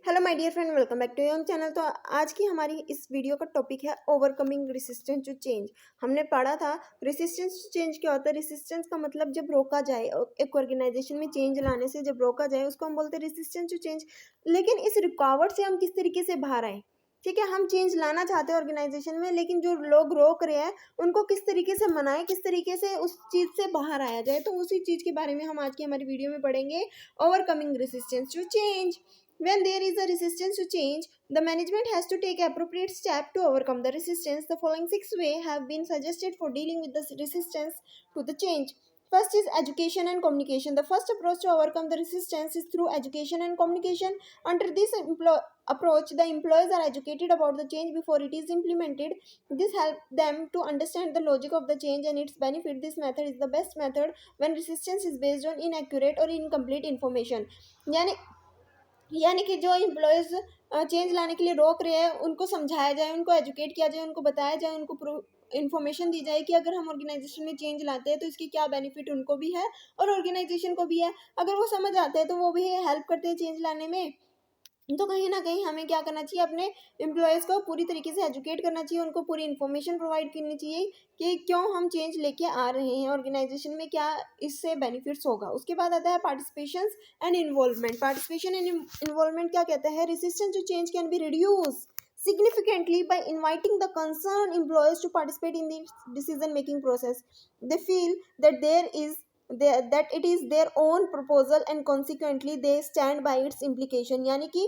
Hello my dear friend, welcome back to your channel. तो आज की हमारी इस वीडियो का टॉपिक है ओवरकमिंग रेसिस्टेंस टू चेंज। हमने पढ़ा था रेसिस्टेंस टू चेंज क्या होता है। रेसिस्टेंस का मतलब जब रोका जाए, एक ऑर्गेनाइजेशन में चेंज लाने से जब रोका जाए उसको हम बोलते हैं रेसिस्टेंस टू चेंज। लेकिन इस रुकावट से हम किस तरीके से बाहर आए, ठीक है। हम चेंज लाना चाहते हैं ऑर्गेनाइजेशन में, लेकिन जो लोग रोक रहे हैं उनको किस तरीके से मनाएं, किस तरीके से उस चीज़ से बाहर आया जाए। तो उसी चीज़ के बारे में हम आज की हमारी वीडियो में पढ़ेंगे, overcoming resistance to change. When there is a resistance to change, the management has to take appropriate step to overcome the resistance. The following 6 ways have been suggested for dealing with the resistance to the change. First is education and communication. The first approach to overcome the resistance is through education and communication. Under this approach, the employees are educated about the change before it is implemented. This helps them to understand the logic of the change and its benefit. This method is the best method when resistance is based on inaccurate or incomplete information. यानी कि जो employees change लाने के लिए रोक रहे हैं उनको समझाया जाए, उनको एजुकेट किया जाए, उनको बताया जाए, उनको इन्फॉर्मेशन दी जाए कि अगर हम ऑर्गेनाइजेशन में चेंज लाते हैं तो इसकी क्या बेनिफिट उनको भी है और ऑर्गेनाइजेशन को भी है। अगर वो समझ आते हैं तो वो भी हेल्प करते हैं चेंज लाने में। तो कहीं ना कहीं हमें क्या करना चाहिए, अपने एम्प्लॉयज़ को पूरी तरीके से एजुकेट करना चाहिए, उनको पूरी इन्फॉर्मेशन प्रोवाइड करनी चाहिए कि क्यों हम चेंज लेके आ रहे हैं ऑर्गेनाइजेशन में, क्या इससे बेनिफिट्स होगा। उसके बाद आता है participation and involvement. Participation and involvement क्या कहता है, resistance to change can be reduce significantly by inviting the concerned employees to participate in the decision making process. They feel that that it is their own proposal and consequently they stand by its implication। यानी कि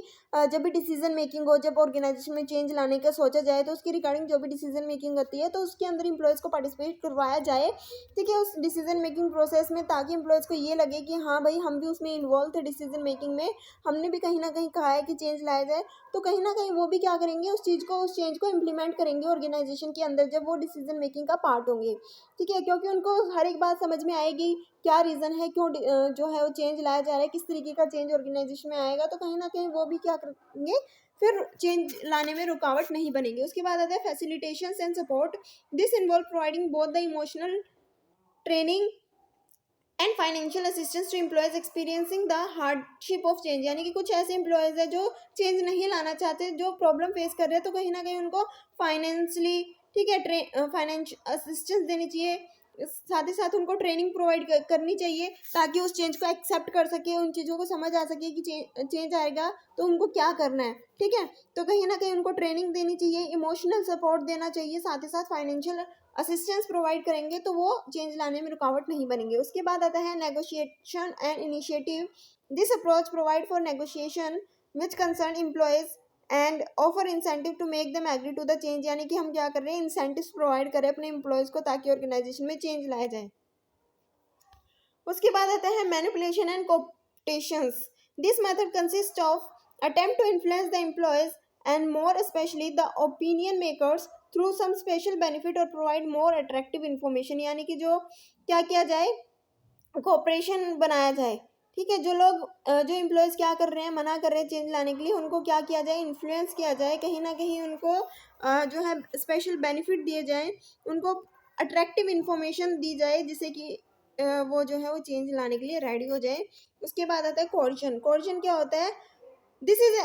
जब भी decision making हो, जब organisation में change लाने का सोचा जाए तो उसकी रिगार्डिंग जो भी डिसीजन मेकिंग होती है तो उसके अंदर एम्प्लॉयज़ को पार्टिसिपेट करवाया जाए, ठीक है, उस डिसीजन मेकिंग प्रोसेस में, ताकि एम्प्लॉयज़ को ये लगे कि हाँ भाई हम भी उसमें इन्वॉल्व थे डिसीजन मेकिंग में, हमने भी कहीं ना कहीं कहा है कि चेंज लाया जाए। तो कहीं ना कहीं वो भी क्या करेंगे, उस चेंज को इम्प्लीमेंट करेंगे ऑर्गेनाइजेशन के अंदर जब वो डिसीजन मेकिंग का पार्ट होंगे, ठीक है, क्योंकि उनको हर एक बात समझ में आएगी, क्या रीज़न है, क्यों जो है वो चेंज लाया जा रहा है, किस तरीके का चेंज ऑर्गेनाइजेशन में आएगा। तो कहीं ना कहीं वो भी क्या करेंगे, फिर चेंज लाने में रुकावट नहीं बनेंगे। उसके बाद आता है facilitation and support. This involve providing both the emotional training and financial assistance to employees experiencing the hardship of change. यानी कि कुछ ऐसे एम्प्लॉयज़ है जो चेंज नहीं लाना चाहते, जो प्रॉब्लम फेस कर रहे हैं, तो कहीं ना कहीं उनको फाइनेंशियली, ठीक है, फाइनेंशियल असिस्टेंस देनी चाहिए, साथ ही साथ उनको ट्रेनिंग प्रोवाइड करनी चाहिए ताकि उस चेंज को एक्सेप्ट कर सके, उन चीज़ों को समझ आ सके कि चेंज आएगा तो उनको क्या करना है, ठीक है। तो कहीं ना कहीं उनको ट्रेनिंग देनी चाहिए, इमोशनल सपोर्ट देना चाहिए, साथ ही साथ फाइनेंशियल असिस्टेंस प्रोवाइड करेंगे तो वो चेंज लाने में रुकावट नहीं बनेंगे। उसके बाद आता है negotiation and initiative. This approach provide for negotiation which concern employees and offer incentive to make them agree to the change. यानी कि हम क्या कर रहे हैं, इंसेंटिव्स प्रोवाइड करें अपने एम्प्लॉयज़ को ताकि ऑर्गेनाइजेशन में चेंज लाया जाए। उसके बाद आता है manipulation and cooptations. This method consist of attempt to influence the employees and more specially the opinion makers through some special benefit और प्रोवाइड मोर अट्रैक्टिव इन्फॉर्मेशन। यानी कि जो क्या किया जाए, कोऑपरेशन बनाया जाए, ठीक है। जो लोग जो एम्प्लॉयज़ क्या कर रहे हैं, मना कर रहे हैं चेंज लाने के लिए, उनको क्या किया जाए, इन्फ्लुएंस किया जाए, कहीं ना कहीं उनको जो है स्पेशल बेनिफिट दिए जाएं, उनको अट्रैक्टिव इन्फॉर्मेशन दी जाए जिससे कि वो जो है वो चेंज लाने के लिए रेडी हो जाए। उसके बाद आता है कोर्जन। कोर्जन क्या होता है, this is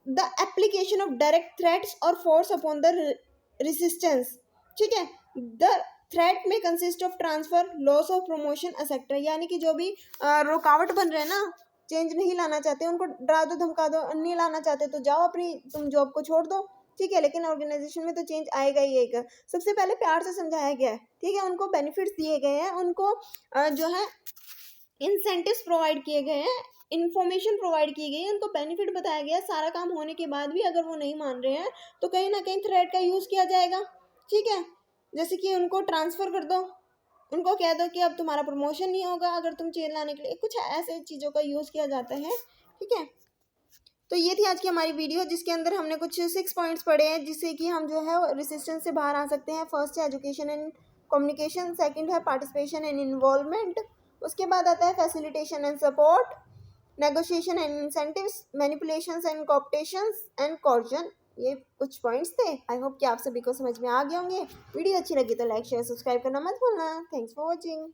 the application of direct threats और फोर्स अपॉन द रेसिस्टेंस, ठीक है। द थ्रेट में consist of transfer, loss of promotion etcetera. यानी कि जो भी रुकावट बन रहे हैं ना, चेंज नहीं लाना चाहते, उनको डरा दो, धमका दो, नहीं लाना चाहते तो जाओ अपनी तुम जॉब को छोड़ दो, ठीक है, लेकिन ऑर्गेनाइजेशन में तो चेंज आएगा ही आएगा। सबसे पहले प्यार से समझाया गया है, ठीक है, उनको बेनिफिट्स दिए गए हैं, उनको जो है इंसेंटिव्स प्रोवाइड किए गए हैं, इन्फॉर्मेशन प्रोवाइड की गई है, उनको बेनिफिट बताया गया है। सारा काम होने के बाद भी अगर वो नहीं मान रहे हैं तो कहीं ना कहीं थ्रेट का यूज़ किया जाएगा, ठीक है। जैसे कि उनको ट्रांसफ़र कर दो, उनको कह दो कि अब तुम्हारा प्रमोशन नहीं होगा अगर तुम चेंज लाने के लिए, कुछ ऐसे चीज़ों का यूज़ किया जाता है, ठीक है। तो ये थी आज की हमारी वीडियो जिसके अंदर हमने कुछ 6 पॉइंट्स पढ़े हैं जिससे कि हम जो है रेसिस्टेंस से बाहर आ सकते हैं। फर्स्ट है एजुकेशन एंड कम्युनिकेशन, सेकंड है पार्टिसिपेशन एंड इन्वॉल्वमेंट, उसके बाद आता है facilitation and support, negotiation and incentives, manipulations and cooptations and coercion. ये कुछ पॉइंट्स थे। आई होप कि आप सभी को समझ में आ गए होंगे। वीडियो अच्छी लगी तो लाइक शेयर सब्सक्राइब करना मत भूलना। Thanks for watching.